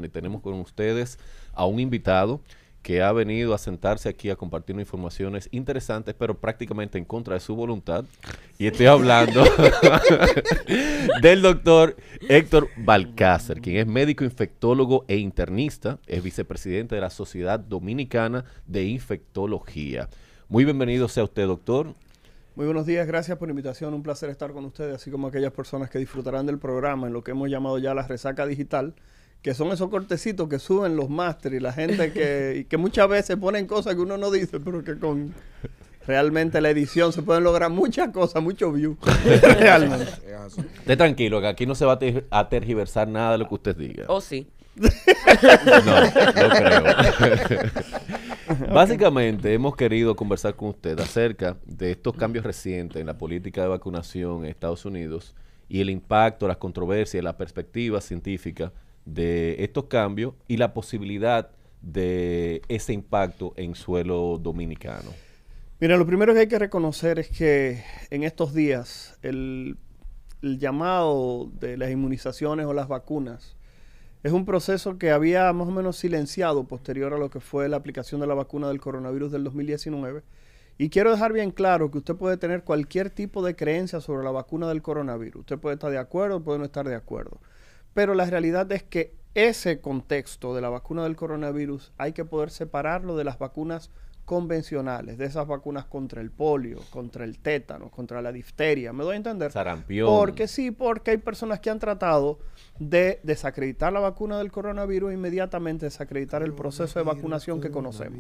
Y tenemos con ustedes a un invitado que ha venido a sentarse aquí a compartir informaciones interesantes, pero prácticamente en contra de su voluntad. Y estoy hablando del doctor Héctor Balcácer, quien es médico infectólogo e internista, es vicepresidente de la Sociedad Dominicana de Infectología. Muy bienvenido sea usted, doctor. Muy buenos días, gracias por la invitación, un placer estar con ustedes, así como aquellas personas que disfrutarán del programa en lo que hemos llamado ya la resaca digital, que son esos cortecitos que suben los másteres y la gente que muchas veces ponen cosas que uno no dice, pero que con realmente la edición se pueden lograr muchas cosas, mucho view. Realmente. Esté tranquilo, que aquí no se va a tergiversar nada de lo que usted diga. Oh, sí. No creo. Básicamente hemos querido conversar con usted acerca de estos cambios recientes en la política de vacunación en Estados Unidos y el impacto, las controversias, la perspectiva científica de estos cambios y la posibilidad de ese impacto en suelo dominicano. Mira, lo primero que hay que reconocer es que en estos días el llamado de las inmunizaciones o las vacunas es un proceso que había más o menos silenciado posterior a lo que fue la aplicación de la vacuna del coronavirus del 2019. Y quiero dejar bien claro que usted puede tener cualquier tipo de creencia sobre la vacuna del coronavirus. Usted puede estar de acuerdo, puede no estar de acuerdo. Pero la realidad es que ese contexto de la vacuna del coronavirus hay que poder separarlo de las vacunas convencionales, de esas vacunas contra el polio, contra el tétano, contra la difteria. ¿Me doy a entender? Sarampión. Porque hay personas que han tratado de desacreditar la vacuna del coronavirus e inmediatamente desacreditar el proceso de vacunación que conocemos.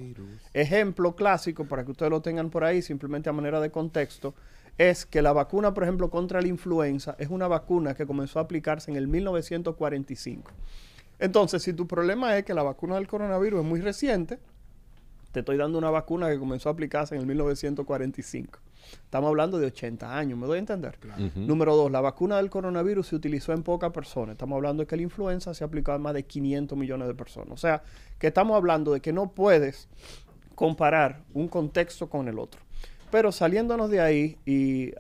Ejemplo clásico, para que ustedes lo tengan por ahí, simplemente a manera de contexto, es que la vacuna, por ejemplo, contra la influenza, es una vacuna que comenzó a aplicarse en el 1945. Entonces, si tu problema es que la vacuna del coronavirus es muy reciente, te estoy dando una vacuna que comenzó a aplicarse en el 1945. Estamos hablando de 80 años, ¿me doy a entender? Claro. Número 2, la vacuna del coronavirus se utilizó en pocas personas. Estamos hablando de que la influenza se ha aplicado en más de 500 millones de personas. O sea, que estamos hablando de que no puedes comparar un contexto con el otro. Pero saliéndonos de ahí y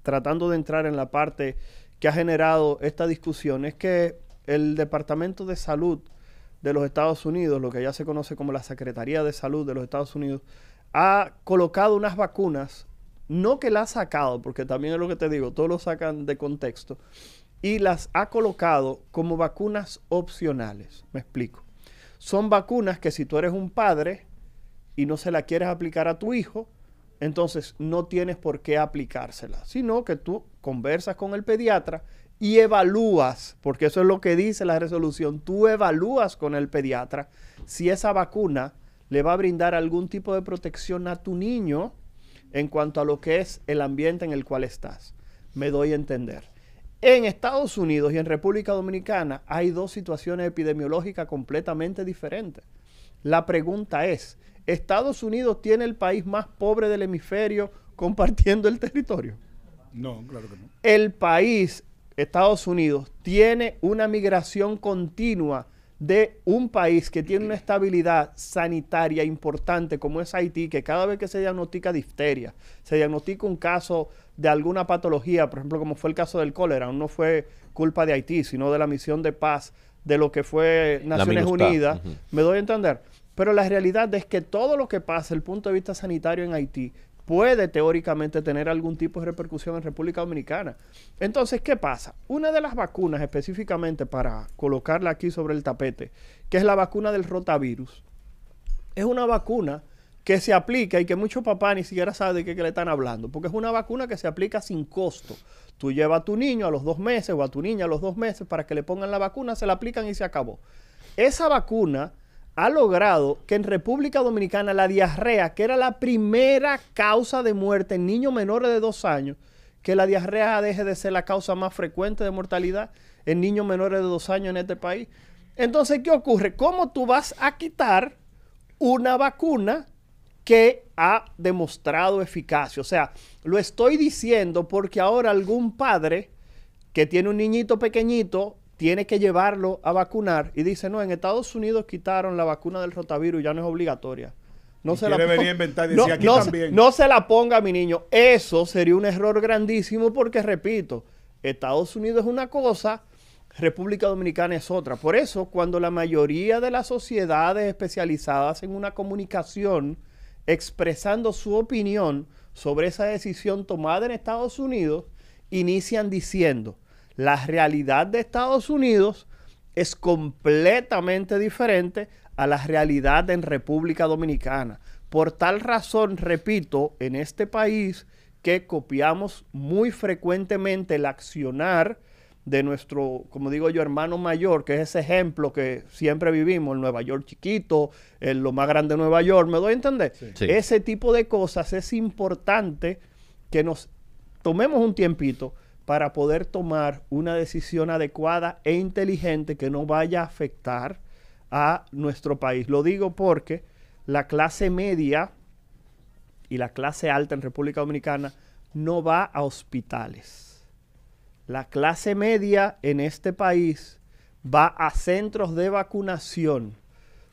tratando de entrar en la parte que ha generado esta discusión, es que el Departamento de Salud de los Estados Unidos, lo que ya se conoce como la Secretaría de Salud de los Estados Unidos, ha colocado unas vacunas, no que las ha sacado, porque también es lo que te digo, todos lo sacan de contexto, y las ha colocado como vacunas opcionales. Me explico. Son vacunas que si tú eres un padre y no se la quieres aplicar a tu hijo, entonces no tienes por qué aplicársela, sino que tú conversas con el pediatra y evalúas, porque eso es lo que dice la resolución, tú evalúas con el pediatra si esa vacuna le va a brindar algún tipo de protección a tu niño en cuanto a lo que es el ambiente en el cual estás. Me doy a entender. En Estados Unidos y en República Dominicana hay dos situaciones epidemiológicas completamente diferentes. La pregunta es, ¿Estados Unidos tiene el país más pobre del hemisferio compartiendo el territorio? No, claro que no. El país, Estados Unidos, tiene una migración continua de un país que tiene una estabilidad sanitaria importante como es Haití, que cada vez que se diagnostica difteria, se diagnostica un caso de alguna patología, por ejemplo, como fue el caso del cólera, no fue culpa de Haití, sino de la misión de paz de lo que fue Naciones Unidas, me doy a entender. Pero la realidad es que todo lo que pasa desde el punto de vista sanitario en Haití puede teóricamente tener algún tipo de repercusión en República Dominicana. Entonces, ¿qué pasa? Una de las vacunas específicamente para colocarla aquí sobre el tapete, que es la vacuna del rotavirus, es una vacuna que se aplica y que muchos papás ni siquiera saben de qué le están hablando, porque es una vacuna que se aplica sin costo. Tú llevas a tu niño a los 2 meses o a tu niña a los 2 meses para que le pongan la vacuna, se la aplican y se acabó. Esa vacuna ha logrado que en República Dominicana la diarrea, que era la primera causa de muerte en niños menores de 2 años, que la diarrea deje de ser la causa más frecuente de mortalidad en niños menores de 2 años en este país. Entonces, ¿qué ocurre? ¿Cómo tú vas a quitar una vacuna que ha demostrado eficacia? O sea, lo estoy diciendo porque ahora algún padre que tiene un niñito pequeñito tiene que llevarlo a vacunar y dice, no, en Estados Unidos quitaron la vacuna del rotavirus, ya no es obligatoria. No se la venir a inventar y decir, aquí también. No se la ponga a mi niño. Eso sería un error grandísimo porque, repito, Estados Unidos es una cosa República Dominicana es otra. Por eso, cuando la mayoría de las sociedades especializadas en una comunicación expresando su opinión sobre esa decisión tomada en Estados Unidos, inician diciendo, la realidad de Estados Unidos es completamente diferente a la realidad en República Dominicana. Por tal razón, repito, en este país que copiamos muy frecuentemente el accionar de nuestro, como digo yo, hermano mayor, que es ese ejemplo que siempre vivimos, el Nueva York chiquito, lo más grande de Nueva York, ¿me doy a entender? Sí. Sí. Ese tipo de cosas es importante que nos tomemos un tiempito para poder tomar una decisión adecuada e inteligente que no vaya a afectar a nuestro país. Lo digo porque la clase media y la clase alta en República Dominicana no va a hospitales. La clase media en este país va a centros de vacunación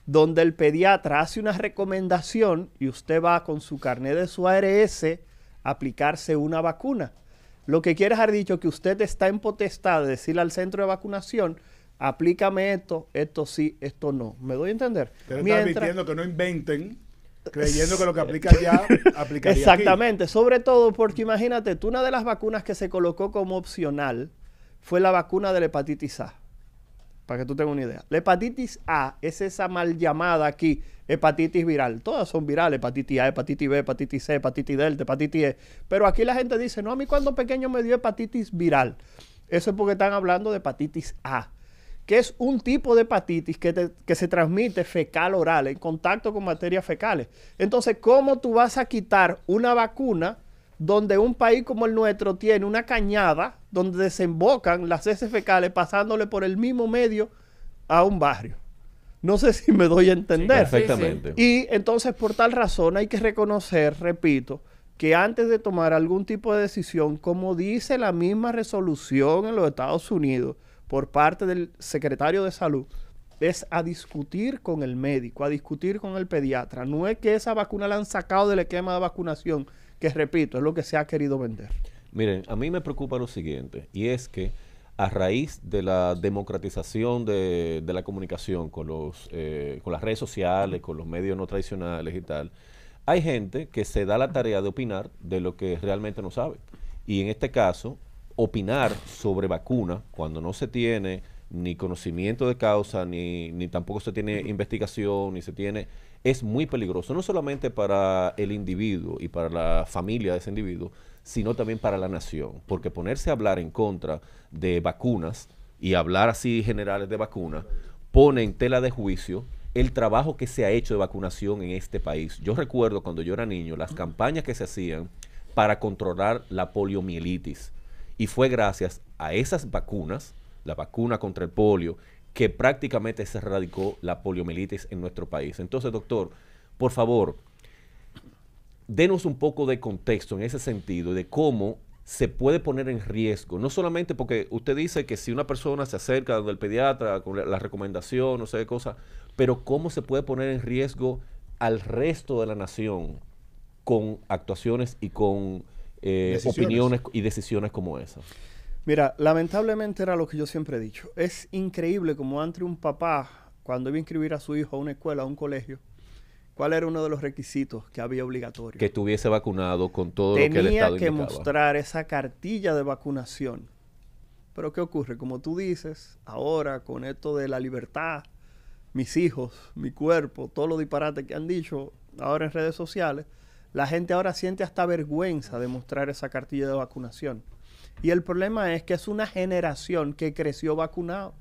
donde el pediatra hace una recomendación y usted va con su carnet de su ARS a aplicarse una vacuna. Lo que quiere dejar dicho que usted está en potestad de decirle al centro de vacunación, aplícame esto sí, esto no. ¿Me doy a entender? Pero está advirtiendo que no inventen, creyendo que lo que aplica ya, aplicaría exactamente, aquí. Sobre todo porque imagínate, tú, una de las vacunas que se colocó como opcional fue la vacuna de la hepatitis A, para que tú tengas una idea. La hepatitis A es esa mal llamada aquí, hepatitis viral. Todas son virales, hepatitis A, hepatitis B, hepatitis C, hepatitis Delta, hepatitis E. Pero aquí la gente dice, no, a mí cuando pequeño me dio hepatitis viral. Eso es porque están hablando de hepatitis A, que es un tipo de hepatitis que se transmite fecal oral, en contacto con materias fecales. Entonces, ¿cómo tú vas a quitar una vacuna donde un país como el nuestro tiene una cañada donde desembocan las heces fecales pasándole por el mismo medio a un barrio? No sé si me doy a entender. Sí, perfectamente. Y entonces, por tal razón, hay que reconocer, repito, que antes de tomar algún tipo de decisión, como dice la misma resolución en los Estados Unidos, por parte del secretario de Salud, es a discutir con el médico, a discutir con el pediatra. No es que esa vacuna la han sacado del esquema de vacunación, que repito, es lo que se ha querido vender. Miren, a mí me preocupa lo siguiente, y es que a raíz de la democratización de la comunicación con las redes sociales, con los medios no tradicionales y tal, hay gente que se da la tarea de opinar de lo que realmente no sabe. Y en este caso, opinar sobre vacuna cuando no se tiene ni conocimiento de causa, ni tampoco se tiene investigación, ni se tiene, es muy peligroso, no solamente para el individuo y para la familia de ese individuo, sino también para la nación, porque ponerse a hablar en contra de vacunas y hablar así generales de vacunas, pone en tela de juicio el trabajo que se ha hecho de vacunación en este país. Yo recuerdo cuando yo era niño, las campañas que se hacían para controlar la poliomielitis. Y fue gracias a esas vacunas, la vacuna contra el polio, que prácticamente se erradicó la poliomielitis en nuestro país. Entonces, doctor, por favor, denos un poco de contexto en ese sentido de cómo se puede poner en riesgo, no solamente porque usted dice que si una persona se acerca del pediatra con la recomendación, no sé qué cosa, pero cómo se puede poner en riesgo al resto de la nación con actuaciones y con opiniones y decisiones como esa. Mira, lamentablemente era lo que yo siempre he dicho. Es increíble como antes un papá, cuando iba a inscribir a su hijo a una escuela, a un colegio, ¿cuál era uno de los requisitos que había obligatorio? Que estuviese vacunado con todo lo que el Estado indicaba. Tenía que mostrar esa cartilla de vacunación. Pero ¿qué ocurre? Como tú dices, ahora con esto de la libertad, mis hijos, mi cuerpo, todos los disparates que han dicho ahora en redes sociales, la gente ahora siente hasta vergüenza de mostrar esa cartilla de vacunación. Y el problema es que es una generación que creció vacunado.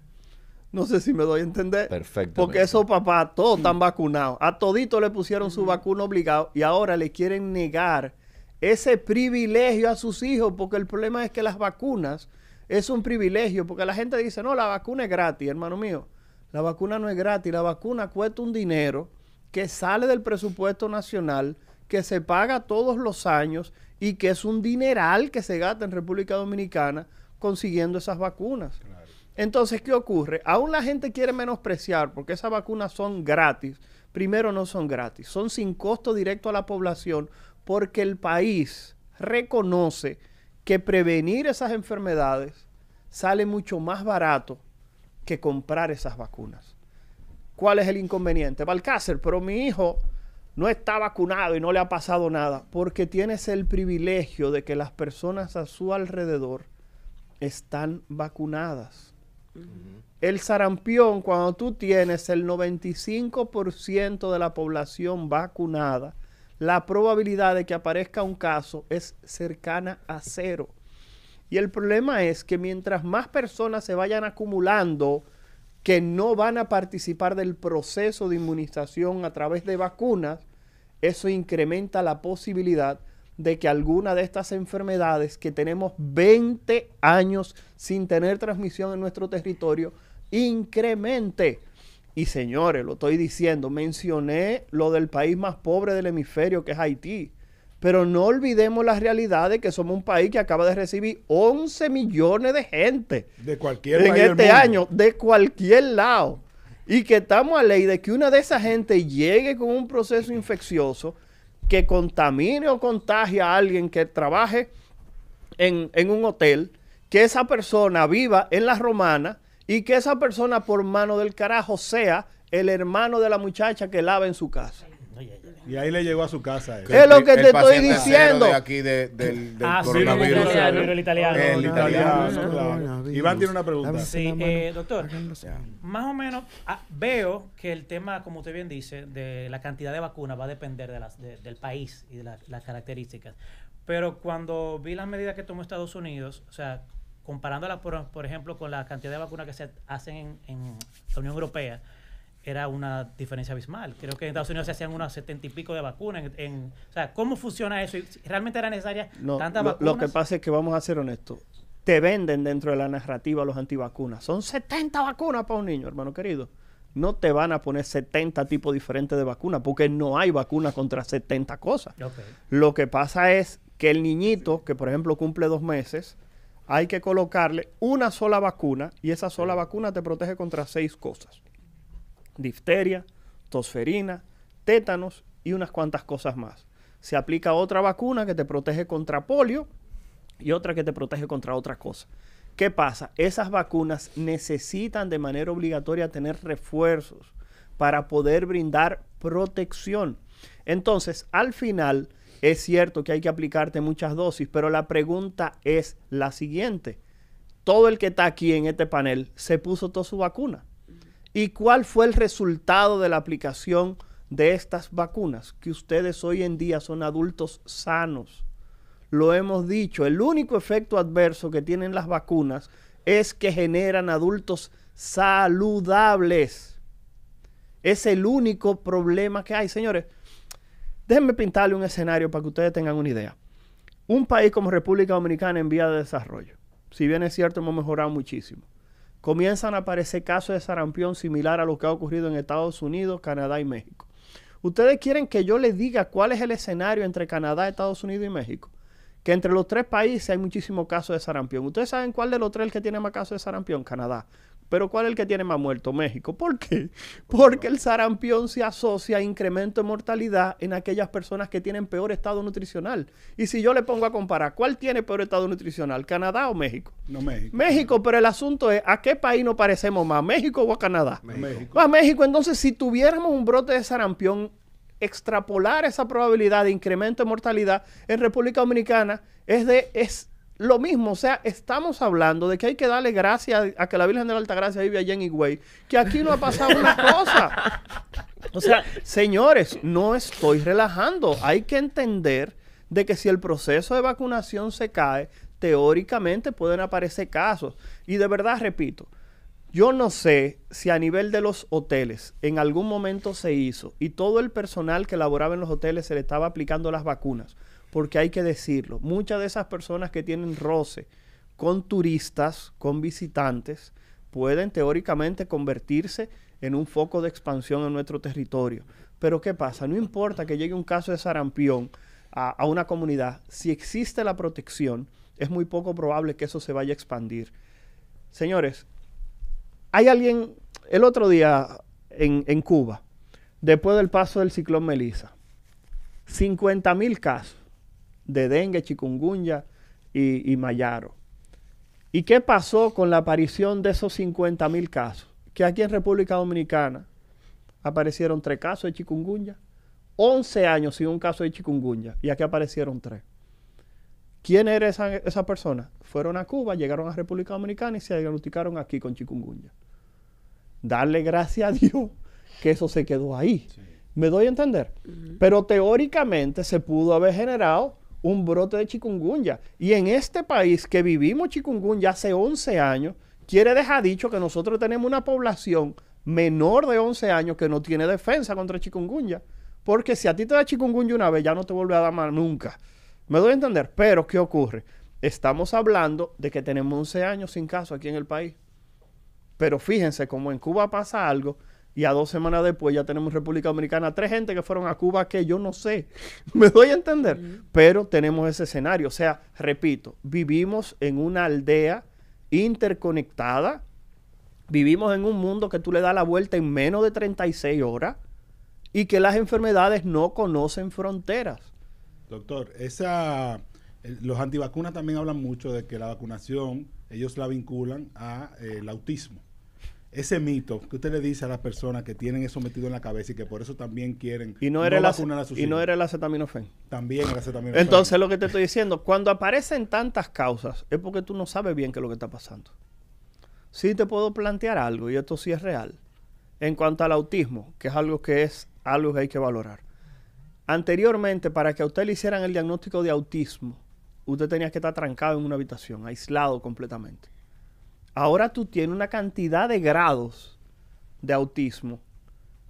No sé si me doy a entender. Perfecto. Porque esos papás todos están vacunados. A todito le pusieron su vacuna obligado y ahora le quieren negar ese privilegio a sus hijos, porque el problema es que las vacunas es un privilegio, porque la gente dice, no, la vacuna es gratis, hermano mío. La vacuna no es gratis, la vacuna cuesta un dinero que sale del presupuesto nacional, que se paga todos los años y que es un dineral que se gasta en República Dominicana consiguiendo esas vacunas. Claro. Entonces, ¿qué ocurre? Aún la gente quiere menospreciar porque esas vacunas son gratis. Primero, no son gratis, son sin costo directo a la población porque el país reconoce que prevenir esas enfermedades sale mucho más barato que comprar esas vacunas. ¿Cuál es el inconveniente? Balcácer, pero mi hijo no está vacunado y no le ha pasado nada, porque tienes el privilegio de que las personas a su alrededor están vacunadas. El sarampión, cuando tú tienes el 95% de la población vacunada, la probabilidad de que aparezca un caso es cercana a 0. Y el problema es que mientras más personas se vayan acumulando que no van a participar del proceso de inmunización a través de vacunas, eso incrementa la posibilidad de que alguna de estas enfermedades que tenemos 20 años sin tener transmisión en nuestro territorio, incremente. Y señores, lo estoy diciendo, mencioné lo del país más pobre del hemisferio, que es Haití. Pero no olvidemos la realidad de que somos un país que acaba de recibir 11 millones de gente De cualquier en país del este mundo. año, de cualquier lado. Y que estamos a ley de que una de esas gente llegue con un proceso infeccioso que contamine o contagie a alguien que trabaje en un hotel, que esa persona viva en la Romana y que esa persona por mano del carajo sea el hermano de la muchacha que lava en su casa. Y ahí le llegó a su casa a él. Es lo que te estoy paciente diciendo. cero de aquí del Sí, coronavirus. el italiano. El italiano. Claro. Iván tiene una pregunta. Sí, doctor, más o menos veo que el tema, como usted bien dice, de la cantidad de vacunas va a depender del país y de las características. Pero cuando vi las medidas que tomó Estados Unidos, o sea, comparándolas, por ejemplo, con la cantidad de vacunas que se hacen en la Unión Europea, era una diferencia abismal. Creo que en Estados Unidos se hacían unas 70 y pico de vacunas. O sea, ¿cómo funciona eso? ¿Y realmente era necesaria tantas vacunas? Lo que pasa es que vamos a ser honestos. Te venden dentro de la narrativa los antivacunas. Son 70 vacunas para un niño, hermano querido. No te van a poner 70 tipos diferentes de vacunas porque no hay vacuna contra 70 cosas. Okay. Lo que pasa es que el niñito, que por ejemplo cumple 2 meses, hay que colocarle una sola vacuna y esa sola vacuna te protege contra 6 cosas. Difteria, tosferina, tétanos y unas cuantas cosas más. Se aplica otra vacuna que te protege contra polio y otra que te protege contra otra cosa. ¿Qué pasa? Esas vacunas necesitan de manera obligatoria tener refuerzos para poder brindar protección. Entonces, al final, es cierto que hay que aplicarte muchas dosis, pero la pregunta es la siguiente. Todo el que está aquí en este panel se puso toda su vacuna. ¿Y cuál fue el resultado de la aplicación de estas vacunas? Que ustedes hoy en día son adultos sanos. Lo hemos dicho, el único efecto adverso que tienen las vacunas es que generan adultos saludables. Es el único problema que hay. Señores, déjenme pintarle un escenario para que ustedes tengan una idea. Un país como República Dominicana en vía de desarrollo. Si bien es cierto, hemos mejorado muchísimo. Comienzan a aparecer casos de sarampión similar a lo que ha ocurrido en Estados Unidos, Canadá y México. ¿Ustedes quieren que yo les diga cuál es el escenario entre Canadá, Estados Unidos y México? Que entre los 3 países hay muchísimos casos de sarampión. ¿Ustedes saben cuál de los 3 es el que tiene más casos de sarampión? Canadá. ¿Pero cuál es el que tiene más muertos? México. ¿Por qué? Porque el sarampión se asocia a incremento de mortalidad en aquellas personas que tienen peor estado nutricional. Y si yo le pongo a comparar, ¿cuál tiene peor estado nutricional? ¿Canadá o México? No, México. México, pero el asunto es, ¿a qué país nos parecemos más? ¿México o a Canadá? México. A México. Entonces, si tuviéramos un brote de sarampión, extrapolar esa probabilidad de incremento de mortalidad en República Dominicana es lo mismo. O sea, estamos hablando de que hay que darle gracias a que la Virgen de la Altagracia vive allá en Higüey, que aquí no ha pasado una cosa. O sea, señores, no estoy relajando. Hay que entender de que si el proceso de vacunación se cae, teóricamente pueden aparecer casos. Y de verdad, repito, yo no sé si a nivel de los hoteles en algún momento se hizo y todo el personal que laboraba en los hoteles se le estaba aplicando las vacunas. Porque hay que decirlo, muchas de esas personas que tienen roce con turistas, con visitantes, pueden teóricamente convertirse en un foco de expansión en nuestro territorio. Pero ¿qué pasa? No importa que llegue un caso de sarampión a una comunidad, si existe la protección, es muy poco probable que eso se vaya a expandir. Señores, hay alguien, el otro día en Cuba, después del paso del ciclón Melissa, 50,000 casos de dengue, chikungunya y mayaro. ¿Y qué pasó con la aparición de esos 50,000 casos? Que aquí en República Dominicana aparecieron 3 casos de chikungunya. 11 años sin un caso de chikungunya. Y aquí aparecieron 3. ¿Quién era esa persona? Fueron a Cuba, llegaron a República Dominicana y se diagnosticaron aquí con chikungunya. Darle gracias a Dios que eso se quedó ahí. Sí. ¿Me doy a entender? Pero teóricamente se pudo haber generado un brote de chikungunya. Y en este país que vivimos chikungunya hace 11 años, quiere dejar dicho que nosotros tenemos una población menor de 11 años que no tiene defensa contra chikungunya. Porque si a ti te da chikungunya una vez, ya no te vuelve a dar más nunca. ¿Me doy a entender? Pero, ¿qué ocurre? Estamos hablando de que tenemos 11 años sin caso aquí en el país. Pero fíjense, como en Cuba pasa algo, y a 2 semanas después ya tenemos en República Dominicana 3 gente que fueron a Cuba que yo no sé. ¿Me doy a entender? Pero tenemos ese escenario. O sea, repito, vivimos en una aldea interconectada. Vivimos en un mundo que tú le das la vuelta en menos de 36 horas y que las enfermedades no conocen fronteras. Doctor, los antivacunas también hablan mucho de que la vacunación, ellos la vinculan a el autismo. Ese mito que usted le dice a las personas que tienen eso metido en la cabeza y que por eso también quieren vacunar a sus hijos. Y no era el acetaminofén. También el acetaminofén. Entonces, lo que te estoy diciendo, cuando aparecen tantas causas, es porque tú no sabes bien qué es lo que está pasando. Sí te puedo plantear algo, y esto sí es real, en cuanto al autismo, que es algo que hay que valorar. Anteriormente, para que a usted le hicieran el diagnóstico de autismo, usted tenía que estar trancado en una habitación, aislado completamente. Ahora tú tienes una cantidad de grados de autismo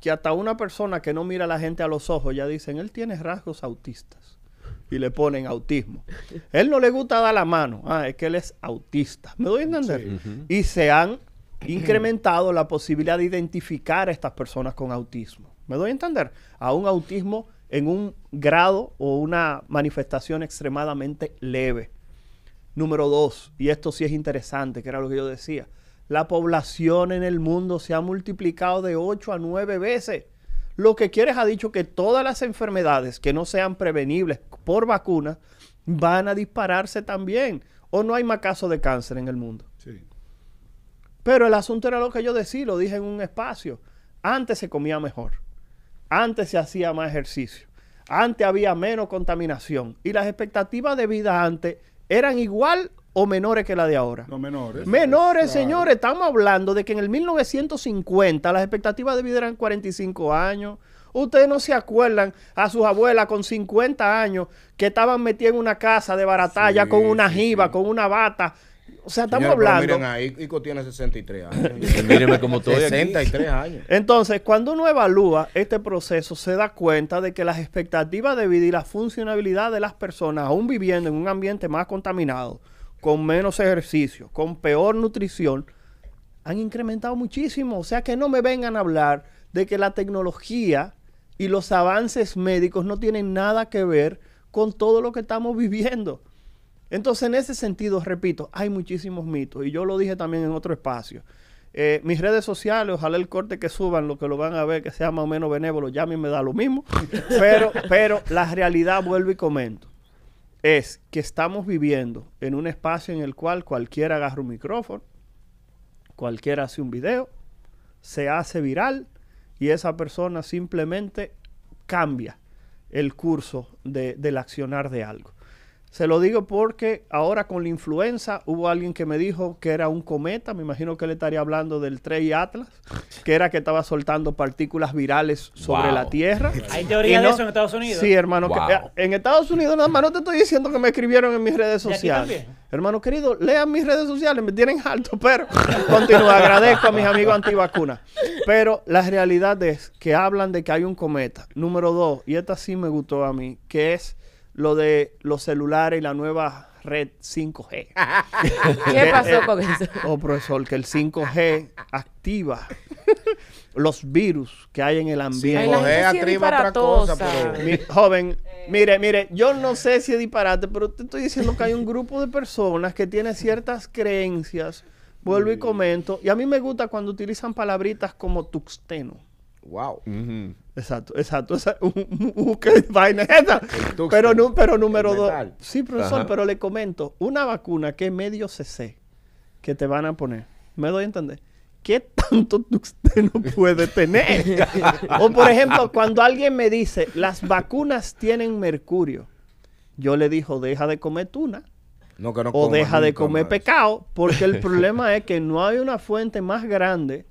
que hasta una persona que no mira a la gente a los ojos ya dicen, él tiene rasgos autistas. Y le ponen autismo. Él no le gusta dar la mano. Es que él es autista. ¿Me doy a entender? Sí. Y se han incrementado la posibilidad de identificar a estas personas con autismo. ¿Me doy a entender? A un autismo en un grado o una manifestación extremadamente leve. Número 2, y esto sí es interesante, que era lo que yo decía, la población en el mundo se ha multiplicado de 8 a 9 veces. Lo que quieres ha dicho que todas las enfermedades que no sean prevenibles por vacuna van a dispararse también. O no hay más casos de cáncer en el mundo. Sí. Pero el asunto era lo que yo decía, lo dije en un espacio. Antes se comía mejor. Antes se hacía más ejercicio. Antes había menos contaminación. Y las expectativas de vida antes eran igual o menores que la de ahora. No, menores. Menores, claro. Señores. Estamos hablando de que en el 1950 las expectativas de vida eran 45 años. Ustedes no se acuerdan a sus abuelas con 50 años que estaban metidas en una casa de baratalla con una jiba, con una bata. O sea, estamos hablando... Miren ahí, Ico tiene 63 años. Mírenme cómo estoy 63 años. Entonces, cuando uno evalúa este proceso, se da cuenta de que las expectativas de vida y la funcionalidad de las personas, aún viviendo en un ambiente más contaminado, con menos ejercicio, con peor nutrición, han incrementado muchísimo. O sea, que no me vengan a hablar de que la tecnología y los avances médicos no tienen nada que ver con todo lo que estamos viviendo. Entonces, en ese sentido, repito, hay muchísimos mitos. Y yo lo dije también en otro espacio. Mis redes sociales, ojalá el corte que suban, lo que lo van a ver, que sea más o menos benévolo, ya a mí me da lo mismo. Pero la realidad, vuelvo y comento, es que estamos viviendo en un espacio en el cual cualquiera agarra un micrófono, cualquiera hace un video, se hace viral y esa persona simplemente cambia el curso del accionar de algo. Se lo digo porque ahora con la influenza hubo alguien que me dijo que era un cometa, me imagino que él estaría hablando del 3 Atlas, que era que estaba soltando partículas virales sobre la Tierra. ¿Hay teoría de eso en Estados Unidos? Sí, hermano. En Estados Unidos nada más no te estoy diciendo que me escribieron en mis redes sociales. Hermano querido, lean mis redes sociales, me tienen alto, pero continúo, agradezco a mis amigos antivacunas. Pero la realidad es que hablan de que hay un cometa. Número 2, y esta sí me gustó a mí, que es lo de los celulares y la nueva red 5G. ¿Qué pasó con eso? Profesor, que el 5G activa los virus que hay en el ambiente. 5G activa otra cosa, pero... Joven, mire, yo no sé si es disparate, pero te estoy diciendo que hay un grupo de personas que tiene ciertas creencias, vuelvo y comento, y a mí me gusta cuando utilizan palabritas como tuxteno. Wow. Exacto. ¿Qué vaina es esa? Pero número 2. Sí, profesor, pero le comento. Una vacuna que es medio CC, que te van a poner. ¿Me doy a entender? ¿Qué tanto usted no puede tener? O por ejemplo, cuando alguien me dice, las vacunas tienen mercurio, yo le digo, deja de comer tuna. No, que no O coma deja de nunca comer más. pescado, porque el problema es que no hay una fuente más grande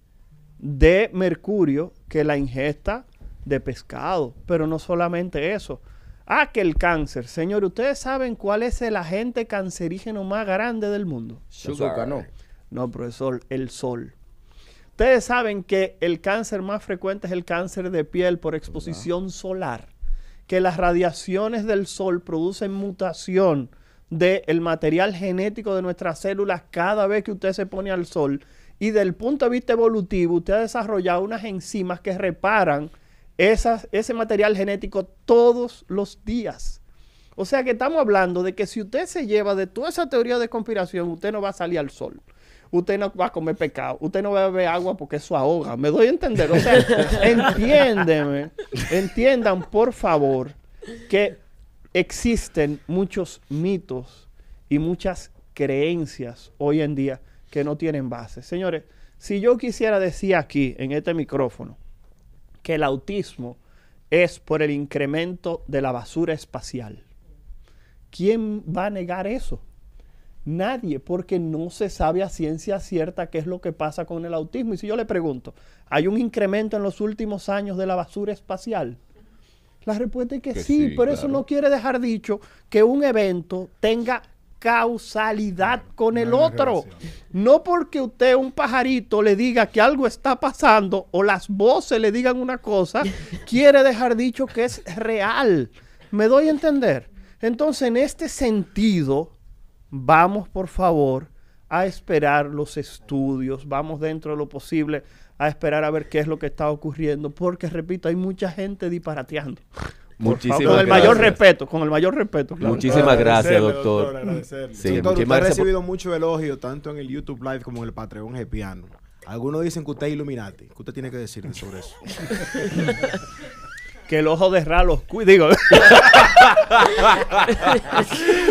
de mercurio que la ingesta de pescado. Pero no solamente eso. Que el cáncer. Señor, ¿ustedes saben cuál es el agente cancerígeno más grande del mundo? Azúcar, no. No, profesor, el sol. Ustedes saben que el cáncer más frecuente es el cáncer de piel por exposición solar. Que las radiaciones del sol producen mutación del material genético de nuestras células cada vez que usted se pone al sol. Y del punto de vista evolutivo, usted ha desarrollado unas enzimas que reparan ese material genético todos los días. O sea que estamos hablando de que si usted se lleva de toda esa teoría de conspiración, usted no va a salir al sol. Usted no va a comer pescado. Usted no va a beber agua porque eso ahoga. ¿Me doy a entender? O sea, entiendan, por favor, que existen muchos mitos y muchas creencias hoy en día que no tienen base. Señores, si yo quisiera decir aquí, en este micrófono, que el autismo es por el incremento de la basura espacial, ¿quién va a negar eso? Nadie, porque no se sabe a ciencia cierta qué es lo que pasa con el autismo. Y si yo le pregunto, ¿hay un incremento en los últimos años de la basura espacial? La respuesta es que sí, pero eso no quiere dejar dicho que un evento tenga causalidad con el otro. No porque usted, un pajarito, le diga que algo está pasando o las voces le digan una cosa, quiere dejar dicho que es real. ¿Me doy a entender? Entonces, en este sentido, vamos, por favor, a esperar los estudios. Vamos, dentro de lo posible, a esperar a ver qué es lo que está ocurriendo. Porque, repito, hay mucha gente disparateando. Muchísimas con el gracias. mayor respeto, con el mayor respeto. Claro. Muchísimas gracias, doctor. Agradecerle. Sí, Doctor, usted muchísimas ha gracias. recibido mucho elogio tanto en el YouTube Live como en el Patreon Gepiano. Algunos dicen que usted es Illuminati. ¿Qué usted tiene que decir sobre eso? Que el ojo de Ra los digo.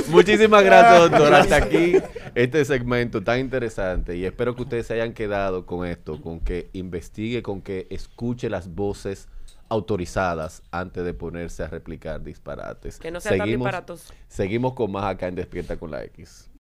Muchísimas gracias, doctor. Hasta aquí este segmento tan interesante. Y espero que ustedes se hayan quedado con esto, con que investigue, con que escuche las voces autorizadas antes de ponerse a replicar disparates. Que no sean tan disparatos. Seguimos con más acá en Despierta con la X.